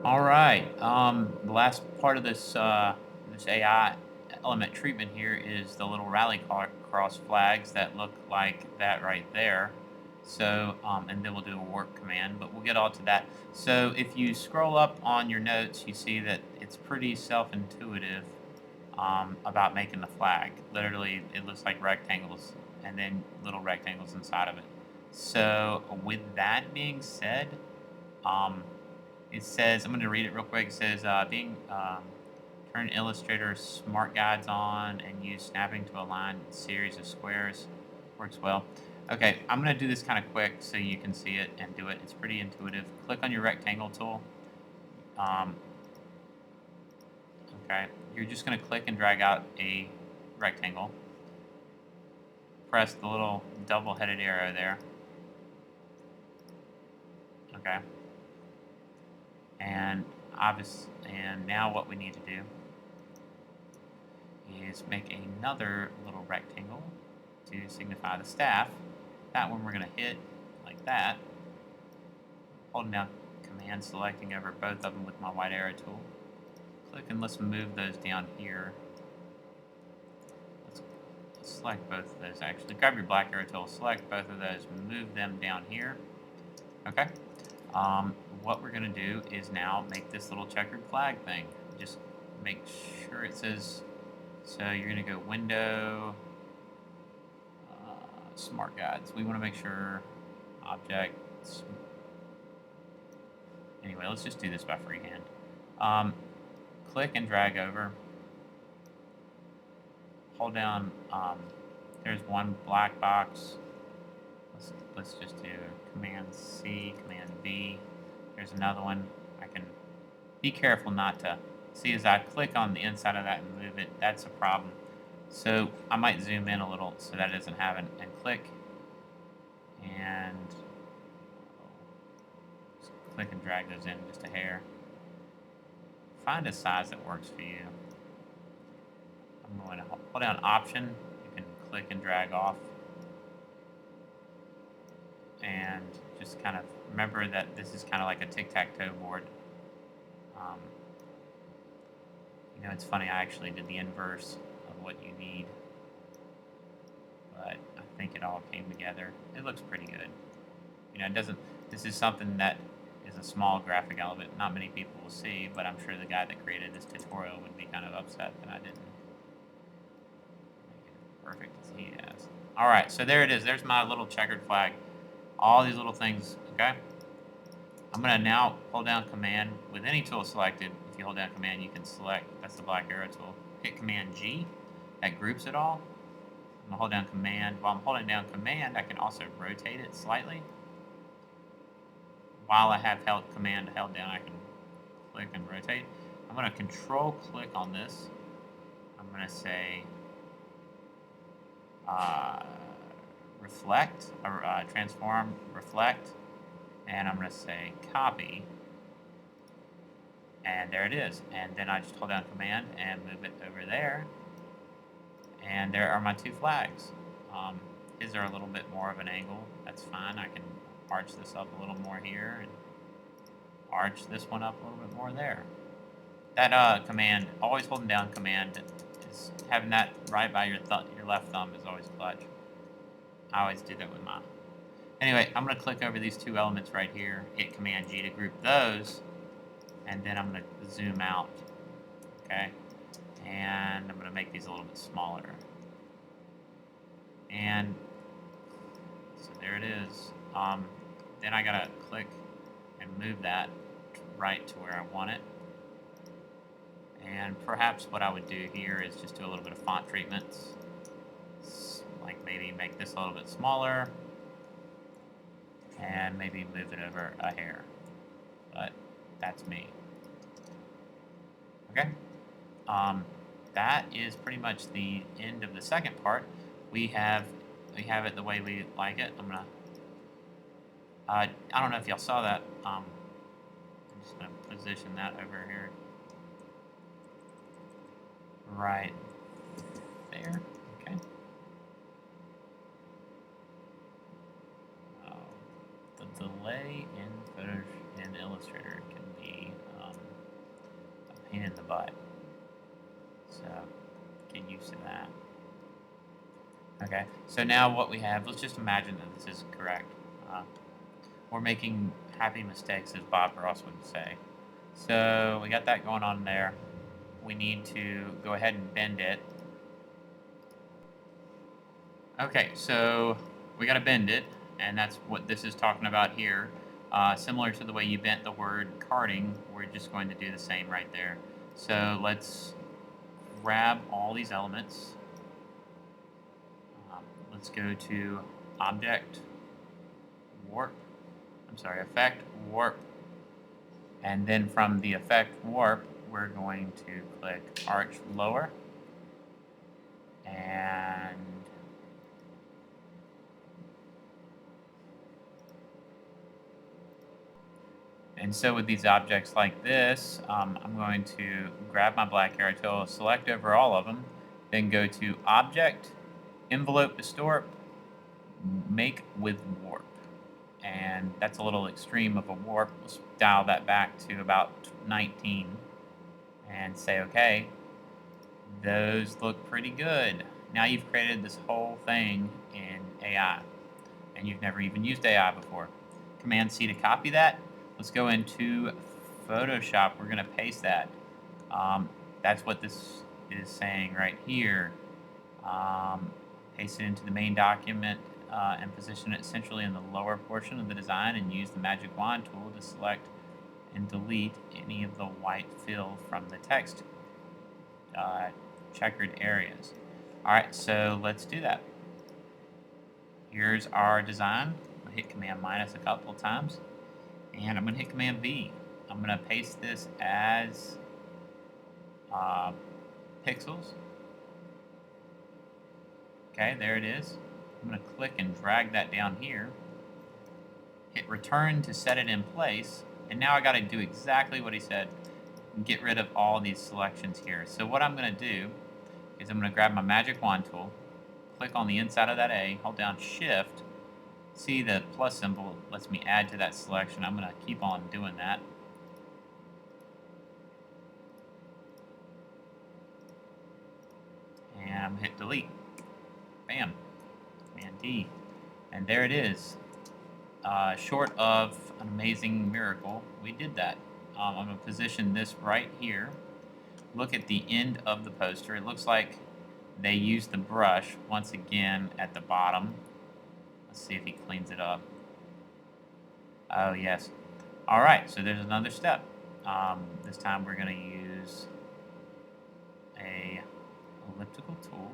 All right. The last part of this AI element treatment here is the little cross flags that look like that right there. So, and then we'll do a work command, but we'll get all to that. So, if you scroll up on your notes, you see that it's pretty self-intuitive about making the flag. Literally, it looks like rectangles and then little rectangles inside of it. So, with that being said, um, it says, I'm going to read it real quick. It says, turn Illustrator Smart Guides on and use snapping to align series of squares. Works well. Okay, I'm going to do this kind of quick so you can see it and do it. It's pretty intuitive. Click on your rectangle tool. Um, okay, you're just going to click and drag out a rectangle. Press the little double-headed arrow there. Okay, and now what we need to do is make another little rectangle to signify the staff. That one we're going to hit like that, holding down Command, selecting over both of them with my white arrow tool. Click and let's move those down here. Let's select both of those actually. Grab your black arrow tool, select both of those, move them down here. Okay. What we're going to do is now make this little checkered flag thing. Just make sure it says, so you're going to go Window, Smart Guides. We want to make sure objects. Anyway, let's just do this by freehand. Click and drag over. Hold down. There's one black box. Let's just do Command C, Command V. There's another one. I can be careful not to see as I click on the inside of that and move it. That's a problem. So I might zoom in a little so that doesn't happen. And click and click and drag those in just a hair. Find a size that works for you. I'm going to hold down Option. You can click and drag off. And just kind of remember that this is kind of like a tic-tac-toe board. Um, it's funny, I actually did the inverse of what you need. But I think it all came together. It looks pretty good. This is something that is a small graphic element not many people will see, but I'm sure the guy that created this tutorial would be kind of upset that I didn't make it perfect as he has. All right, so there it is. There's my little checkered flag. All these little things, okay? I'm going to now hold down Command with any tool selected. If you hold down Command, you can select, that's the black arrow tool. Hit Command G, that groups it all. I'm going to hold down Command. While I'm holding down Command, I can also rotate it slightly. While I have Command held down, I can click and rotate. I'm going to Control click on this. I'm going to say reflect, or transform, reflect, and I'm going to say copy. And there it is. And then I just hold down Command and move it over there. And there are my two flags. His are a little bit more of an angle. That's fine. I can arch this up a little more here and arch this one up a little bit more there. That Command, always holding down Command, is having that right by your left thumb is always clutch. I always do that with mine. Anyway, I'm going to click over these two elements right here, hit Command G to group those, and then I'm going to zoom out, okay? And I'm going to make these a little bit smaller. And so there it is. Then I got to click and move that right to where I want it. And perhaps what I would do here is just do a little bit of font treatments. Like maybe make this a little bit smaller. And maybe move it over a hair. But that's me. Okay? That is pretty much the end of the second part. We have it the way we like it. I'm gonna. I don't know if y'all saw that. I'm just gonna position that over here, right there. Okay. The delay in Illustrator can be in the butt. So get used to that. Okay, so now what we have, let's just imagine that this is correct. Uh, we're making happy mistakes, as Bob Ross would say. So we got that going on there. We need to go ahead and bend it. Okay, so we got to bend it, and that's what this is talking about here. Similar to the way you bent the word karting, we're just going to do the same right there. So let's grab all these elements. Let's go to Object, Warp, Effect, Warp, and then from the Effect Warp, we're going to click Arch Lower, and so with these objects like this, I'm going to grab my black arrow tool, select over all of them, then go to Object, Envelope Distort, Make with Warp. And that's a little extreme of a warp. Let's dial that back to about 19 and say, okay, those look pretty good. Now you've created this whole thing in AI, and you've never even used AI before. Command C to copy that. Let's go into Photoshop. We're going to paste that. That's what this is saying right here. Paste it into the main document and position it centrally in the lower portion of the design, and use the magic wand tool to select and delete any of the white fill from the text checkered areas. Alright, so let's do that. Here's our design. I'm going to hit Command minus a couple of times, and I'm going to hit Command V. I'm going to paste this as pixels. Okay, there it is. I'm going to click and drag that down here. Hit return to set it in place. And now I got to do exactly what he said. Get rid of all these selections here. So what I'm going to do is I'm going to grab my magic wand tool, click on the inside of that A, hold down Shift. See the plus symbol lets me add to that selection. I'm going to keep on doing that. And I'm going to hit delete. Bam. Command D. And there it is. Short of an amazing miracle, we did that. I'm going to position this right here. Look at the end of the poster. It looks like they used the brush once again at the bottom. Let's see if he cleans it up. Oh, yes. All right, so there's another step. This time we're going to use a elliptical tool.